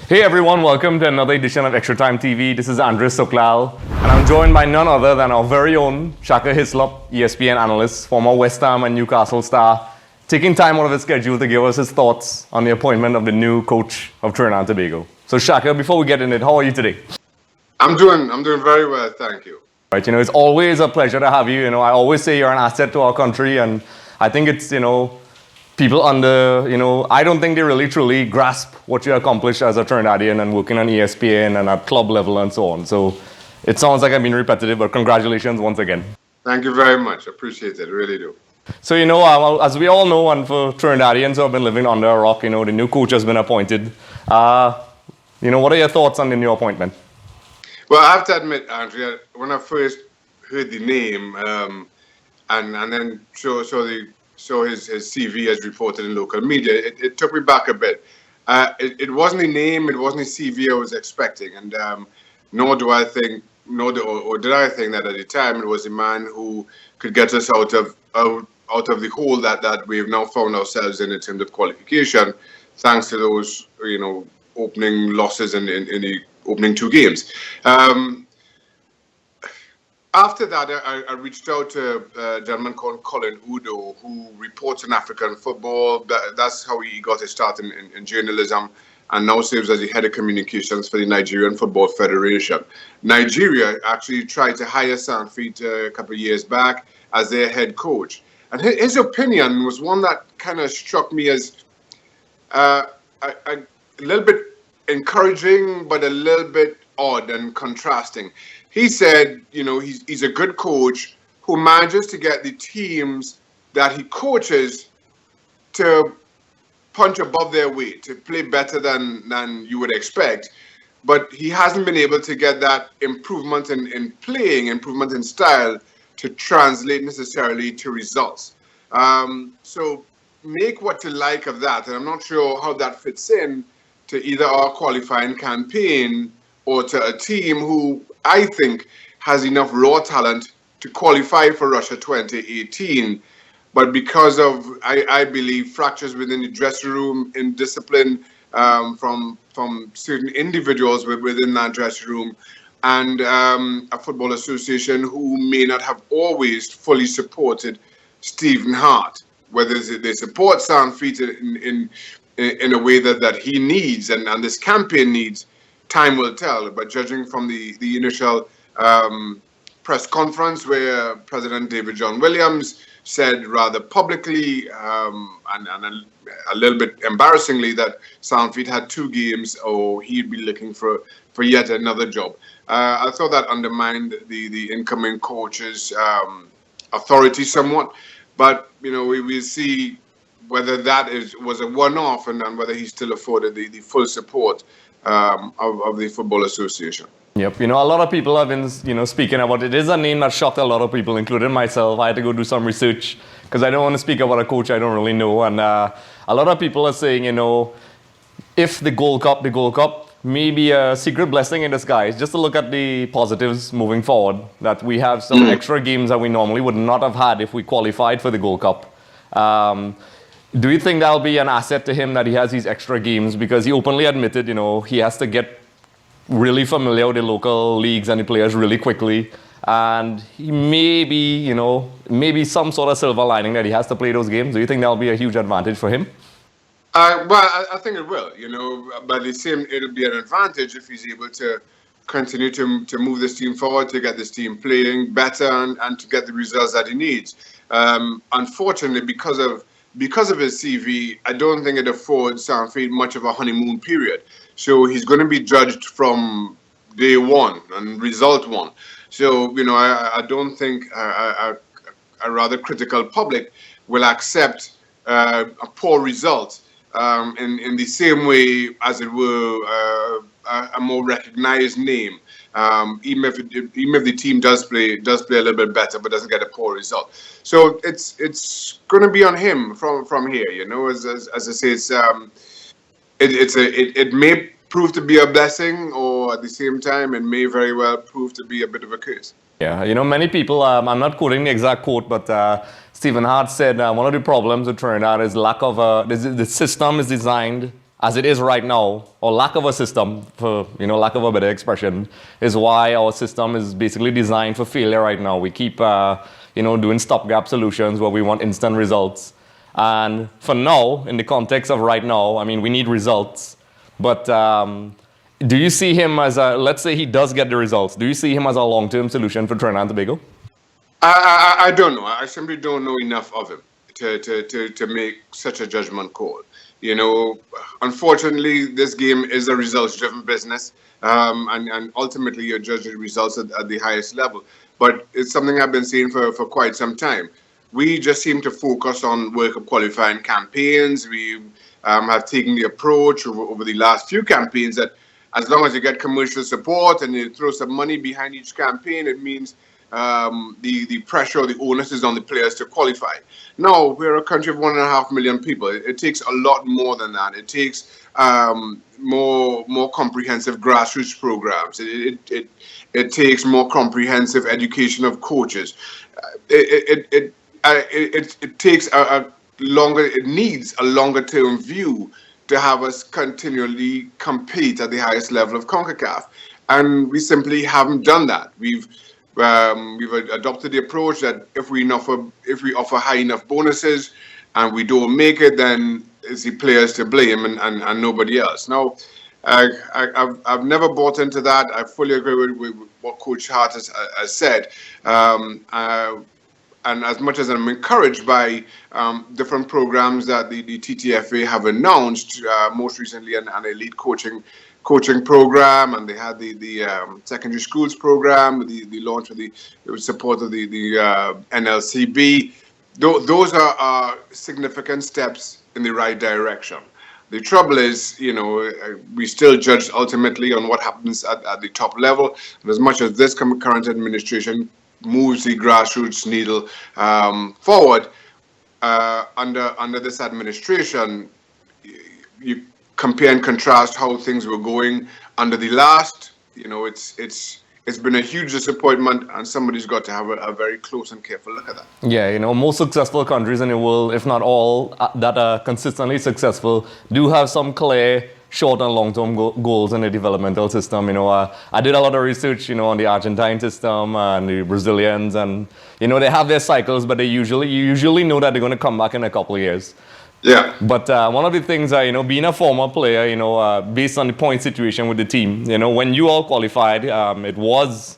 Hey everyone, welcome to another edition of Extra Time TV. This is Andres Soklal, and I'm joined by none other than our very own Shaka Hislop, ESPN analyst, former West Ham and Newcastle star, taking time out of his schedule to give us his thoughts on the appointment of the new coach of Trinidad and Tobago. So Shaka, before we get into it, how are you today? I'm doing very well, thank you. Right, it's always a pleasure to have you. I always say you're an asset to our country, and I think it's, people I don't think they really truly grasp what you accomplished as a Trinidadian and working on ESPN and at club level and so on. So it sounds like I've been repetitive, but congratulations once again. Thank you very much. Appreciate it. Really do. So, as we all know, and for Trinidadians who have been living under a rock, the new coach has been appointed. What are your thoughts on the new appointment? Well, I have to admit, Andrea, when I first heard the name and then saw his CV as reported in local media, it took me back a bit. It wasn't a name, it wasn't a CV I was expecting, and nor did I think that at the time it was a man who could get us out of the hole that we've now found ourselves in terms of qualification, thanks to those opening losses in the opening two games. After that, I reached out to a gentleman called Colin Udo, who reports on African football. That's how he got his start in journalism, and now serves as the head of communications for the Nigerian Football Federation. Nigeria actually tried to hire Saintfiet a couple of years back as their head coach. And his opinion was one that kind of struck me as a little bit encouraging, but a little bit odd and contrasting. He said, he's a good coach who manages to get the teams that he coaches to punch above their weight, to play better than you would expect. But he hasn't been able to get that improvement in playing, improvement in style to translate necessarily to results. So make what you like of that. And I'm not sure how that fits in to either our qualifying campaign or to a team who I think has enough raw talent to qualify for Russia 2018. But because of, I believe, fractures within the dressing room, in discipline from certain individuals within that dressing room, and a football association who may not have always fully supported Stephen Hart, whether they support Saintfiet in a way that he needs and this campaign needs, time will tell. But judging from the initial press conference where President David John Williams said rather publicly and a little bit embarrassingly that Saintfiet had two games or he'd be looking for yet another job, I thought that undermined the incoming coach's authority somewhat. But we will see whether that was a one-off and whether he still afforded the full support of the Football Association. Yep, a lot of people have been, speaking about it. It is a name that shocked a lot of people, including myself. I had to go do some research because I don't want to speak about a coach I don't really know. And a lot of people are saying, if the Gold Cup may be a secret blessing in disguise, just to look at the positives moving forward, that we have some extra games that we normally would not have had if we qualified for the Gold Cup. Do you think that'll be an asset to him that he has these extra games? Because he openly admitted, he has to get really familiar with the local leagues and the players really quickly. And he maybe some sort of silver lining that he has to play those games. Do you think that'll be a huge advantage for him? Well, I think it will, but it'll be an advantage if he's able to continue to move this team forward, to get this team playing better and to get the results that he needs. Unfortunately, because of his CV, I don't think it affords Saintfiet much of a honeymoon period. So he's going to be judged from day one and result one. So, I don't think a rather critical public will accept a poor result in the same way as it were a more recognized name. Even if the team does play a little bit better but doesn't get a poor result. So it's going to be on him from here. As I say, it may prove to be a blessing, or at the same time it may very well prove to be a bit of a curse. Yeah, many people, I'm not quoting the exact quote, but Stephen Hart said one of the problems with Trinidad is lack of the system is designed as it is right now, or lack of a system, for lack of a better expression, is why our system is basically designed for failure right now. We keep doing stopgap solutions where we want instant results. And for now, in the context of right now, I mean, we need results. But do you see him as let's say he does get the results, do you see him as a long-term solution for Trinidad and Tobago? I don't know. I simply don't know enough of him to make such a judgment call. Unfortunately, this game is a results-driven business, and ultimately you're judging results at the highest level. But it's something I've been saying for quite some time. We just seem to focus on World Cup qualifying campaigns. We have taken the approach over the last few campaigns that as long as you get commercial support and you throw some money behind each campaign, it means the pressure or the onus is on the players to qualify. No, we're a country of 1.5 million people. It takes a lot more than that. It takes more comprehensive grassroots programs. It takes more comprehensive education of coaches. It takes it needs a longer term view to have us continually compete at the highest level of CONCACAF, and we simply haven't done that. We've adopted the approach that if we offer high enough bonuses and we don't make it, then it's the players to blame and nobody else. Now, I've never bought into that. I fully agree with what Coach Hart has said. And as much as I'm encouraged by different programs that the TTFA have announced, most recently an elite coaching program, and they had the secondary schools program, the launch of the support of the NLCB. Those are significant steps in the right direction. The trouble is, we still judge ultimately on what happens at the top level. And as much as this current administration moves the grassroots needle forward, under this administration, you compare and contrast how things were going under the last. It's been a huge disappointment, and somebody's got to have a very close and careful look at that. Yeah, most successful countries in the world, if not all, that are consistently successful, do have some clear short and long-term goals in the developmental system. I did a lot of research, on the Argentine system and the Brazilians, and they have their cycles, but you usually know that they're going to come back in a couple of years. Yeah. But one of the things, being a former player, based on the point situation with the team, when you all qualified, it was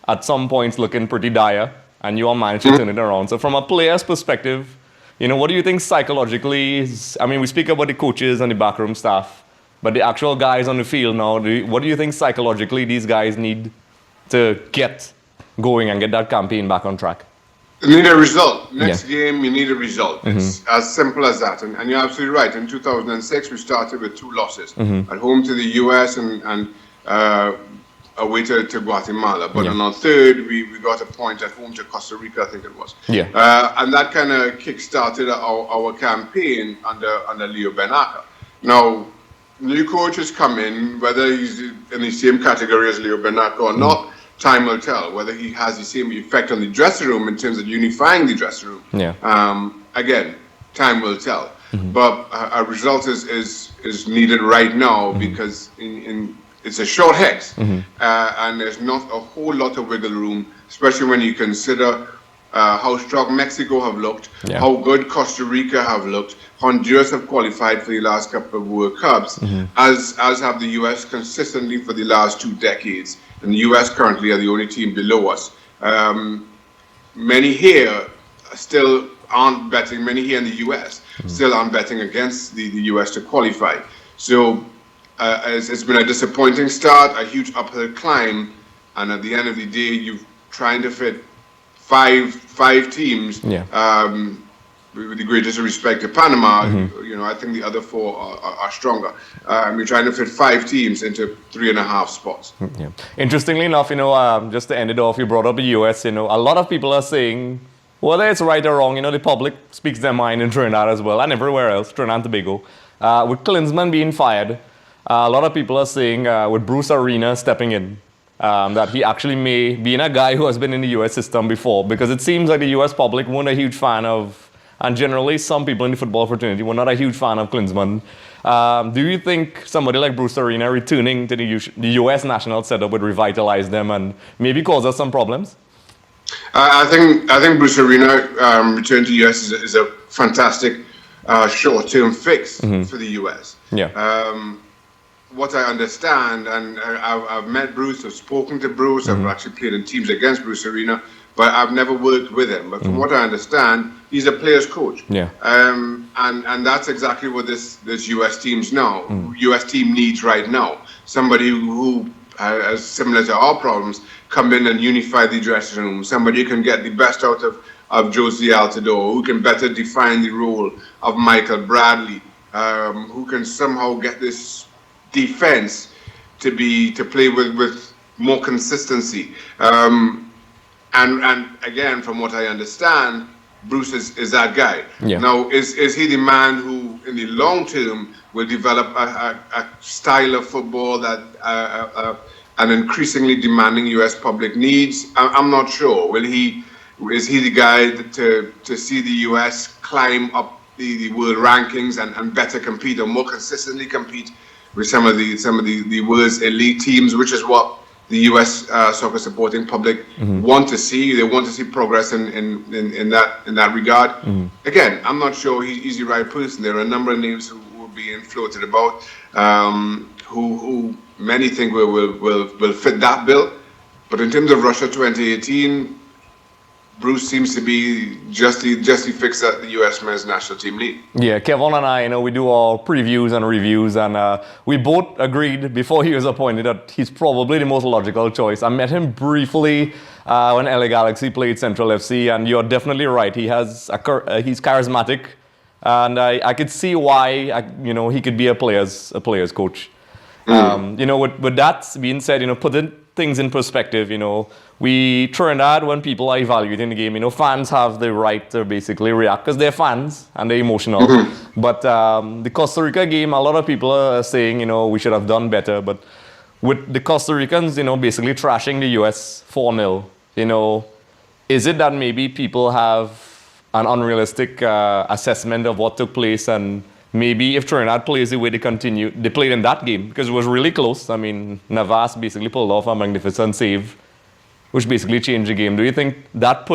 at some points looking pretty dire, and you all managed to turn it around. So from a player's perspective, what do you think psychologically is? I mean, we speak about the coaches and the backroom staff, but the actual guys on the field now, what do you think psychologically these guys need to get going and get that campaign back on track? You need a result. Next game, you need a result. It's as simple as that. And you're absolutely right. In 2006, we started with 2 losses. At home to the US and away to Guatemala. But on our third, we got a point at home to Costa Rica, I think it was. And that kind of kick-started our campaign under Leo Benaka. Now, new coaches come in, whether he's in the same category as Leo Benaka or not, time will tell. Whether he has the same effect on the dressing room in terms of unifying the dressing room. Again, time will tell. But a result is needed right now because it's a short hex, and there's not a whole lot of wiggle room, especially when you consider how strong Mexico have looked, how good Costa Rica have looked, Honduras have qualified for the last couple of World Cups, as have the US consistently for the last 2 decades. And the US currently are the only team below us. Many here still aren't betting, many here in the US still aren't betting against the US to qualify. So it's been a disappointing start, a huge uphill climb, and at the end of the day, you're trying to fit five teams. With the greatest respect to Panama, I think the other 4 are stronger. We're trying to fit 5 teams into 3.5 spots. Interestingly enough, just to end it off, you brought up the US. A lot of people are saying, whether it's right or wrong, the public speaks their mind in Trinidad as well, and everywhere else, Trinidad and Tobago. With Klinsmann being fired, a lot of people are saying, with Bruce Arena stepping in, that he actually may, being a guy who has been in the US system before, because it seems like the US public weren't a huge fan of And generally, some people in the football fraternity were not a huge fan of Klinsmann. Do you think somebody like Bruce Arena returning to the U.S. national setup would revitalize them and maybe cause us some problems? I think Bruce Arena return to US is a fantastic short-term fix for the US. Yeah. What I understand, and I've met Bruce, I've spoken to Bruce, I've actually played in teams against Bruce Arena, but I've never worked with him. But from what I understand, he's a player's coach. Yeah. And that's exactly what this US US team needs right now. Somebody who similar to our problems, come in and unify the dressing room. Somebody who can get the best out of Josie Altidore, who can better define the role of Michael Bradley, who can somehow get this defense to play with more consistency. And again, from what I understand, Bruce is that guy. Yeah. Now, is he the man who, in the long term, will develop a style of football that an increasingly demanding U.S. public needs? I'm not sure. Is he the guy to see the U.S. climb up the world rankings and better compete or more consistently compete with some of the world's elite teams, which is what the U.S. Soccer supporting public want to see. They want to see progress in that regard. Again, I'm not sure he's the right person. There are a number of names who will be floated about, who many think will fit that bill. But in terms of Russia 2018, Bruce seems to be just the fix that the U.S. men's national team need. Yeah, Kevin and I, we do our previews and reviews, and we both agreed before he was appointed that he's probably the most logical choice. I met him briefly when LA Galaxy played Central FC, and you're definitely right. He's charismatic, and I could see why he could be a player's coach. With that being said, putting things in perspective, Trinidad, when people are evaluating the game, fans have the right to basically react because they're fans and they're emotional. But the Costa Rica game, a lot of people are saying, we should have done better. But with the Costa Ricans, basically trashing the US 4-0, is it that maybe people have an unrealistic assessment of what took place, and maybe if Trinidad plays the way they played in that game, because it was really close. I mean, Navas basically pulled off a magnificent save, which basically changed the game. Do you think that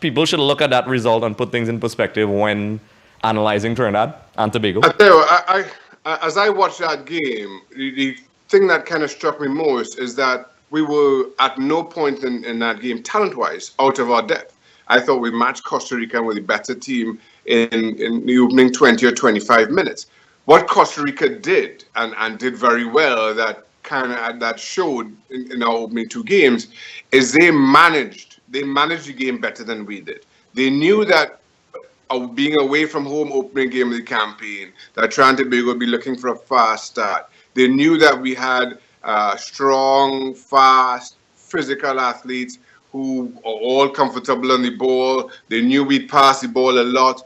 people should look at that result and put things in perspective when analyzing Trinidad and Tobago? I tell you, as I watched that game, the thing that kind of struck me most is that we were at no point in that game, talent-wise, out of our depth. I thought we matched Costa Rica with a better team in the opening 20 or 25 minutes. What Costa Rica did, and did very well, that showed in our opening two games, is they managed the game better than we did. They knew that being away from home opening game of the campaign, that Trinidad and Tobago would be looking for a fast start. They knew that we had strong, fast, physical athletes who are all comfortable on the ball. They knew we'd pass the ball a lot.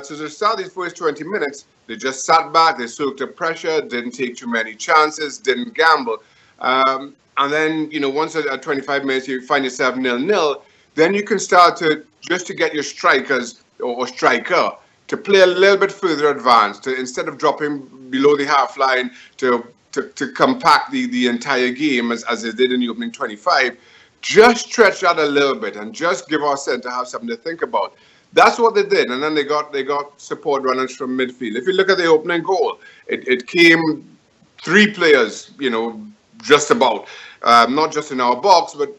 So to start these first 20 minutes, they just sat back, they soaked up pressure, didn't take too many chances, didn't gamble. And then, once at 25 minutes you find yourself 0-0, then you can start to get your strikers or striker to play a little bit further advanced, to instead of dropping below the half line to compact the entire game as they did in the opening 25, just stretch that a little bit and just give our centre half something to think about. That's what they did, and then they got support runners from midfield. If you look at the opening goal, it came three players, just about, not just in our box, but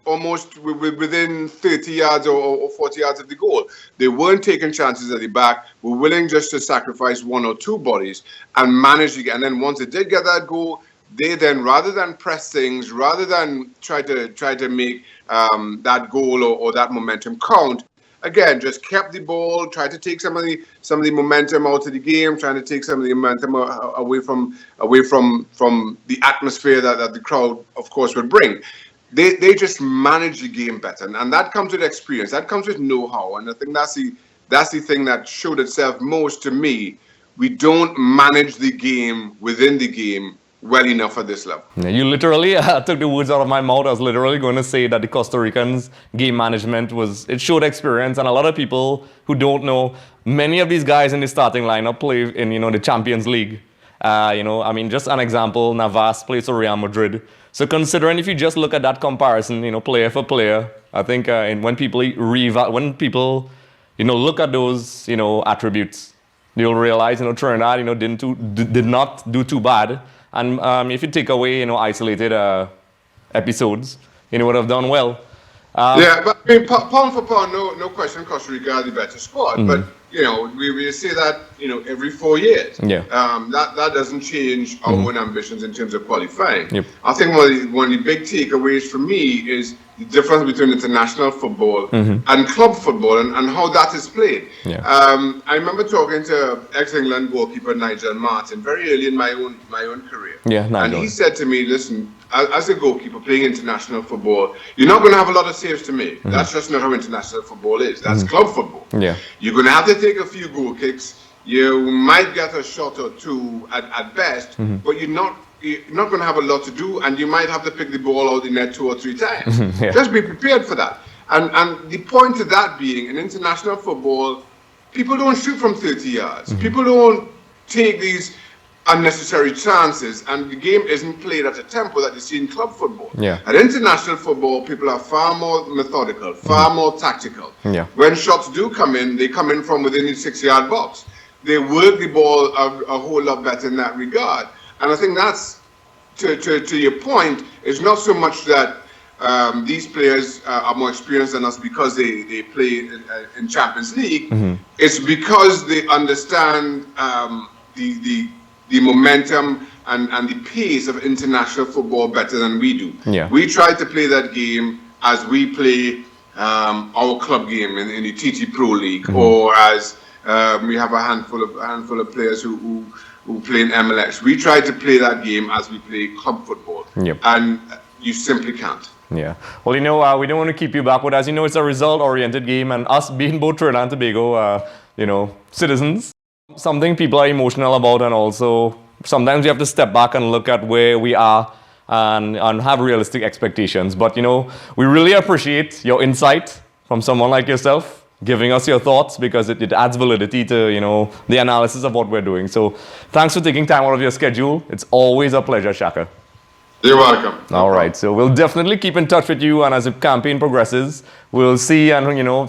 almost within 30 yards or 40 yards of the goal. They weren't taking chances at the back, were willing just to sacrifice one or two bodies and manage to get. And then once they did get that goal, they then, rather than press things, rather than try to make that goal or that momentum count, again, just kept the ball, tried to take some of the momentum out of the game, trying to take some of the momentum away from the atmosphere that the crowd, of course, would bring. They just manage the game better, and that comes with experience. That comes with know-how, and I think that's the thing that showed itself most to me. We don't manage the game within the game. well enough at this level. Yeah, you literally took the words out of my mouth. I was literally going to say that the Costa Ricans' game management it showed experience, and a lot of people who don't know, many of these guys in the starting lineup play in, the Champions League. Just an example, Navas plays for Real Madrid. So considering if you just look at that comparison, player for player, I think when people look at those, attributes, you'll realize, Trinidad, did not do too bad. And if you take away, isolated episodes, would have done well. Yeah, but I mean, pound for pound, no question, Costa Rica are the better squad. Mm-hmm. But we say that every 4 years. Yeah. That doesn't change our own ambitions in terms of qualifying. Yep. I think one of the big takeaways for me is the difference between international football and club football and how that is played. Yeah. I remember talking to ex-England goalkeeper Nigel Martin very early in my own career. Yeah, Nigel. And he said to me, listen, as a goalkeeper playing international football, you're not going to have a lot of saves to make. That's just not how international football is. That's club football. Yeah. You're going to have to take a few goal kicks. You might get a shot or two at best, but you're not going to have a lot to do, and you might have to pick the ball out in net 2 or 3 times. Yeah. Just be prepared for that. And the point of that being, in international football, people don't shoot from 30 yards. People don't take these unnecessary chances, and the game isn't played at a tempo that you see in club football. Yeah. At international football, people are far more methodical, far more tactical. Yeah. When shots do come in, they come in from within the 6-yard box. They work the ball a whole lot better in that regard. And I think that's, to your point, it's not so much that these players are more experienced than us because they play in Champions League. It's because they understand the momentum and the pace of international football better than we do. Yeah. We try to play that game as we play our club game in the TT Pro League, or as we have a handful of players who play in MLS. We try to play that game as we play club football. Yep. And you simply can't. Yeah. Well, we don't want to keep you backward. As you know, it's a result-oriented game, and us being both Trinidad and Tobago, citizens, something people are emotional about, and also sometimes we have to step back and look at where we are and have realistic expectations. But, we really appreciate your insight from someone like yourself, giving us your thoughts, because it adds validity to, the analysis of what we're doing. So thanks for taking time out of your schedule. It's always a pleasure, Shaka. You're welcome. All right. So we'll definitely keep in touch with you, and as the campaign progresses, we'll see. And,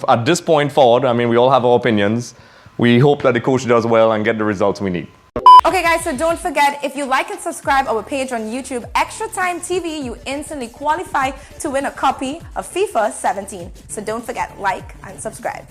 at this point forward, we all have our opinions. We hope that the coach does well and get the results we need. Okay, guys, so don't forget, if you like and subscribe our page on YouTube, Extra Time TV, you instantly qualify to win a copy of FIFA 17. So don't forget, like and subscribe.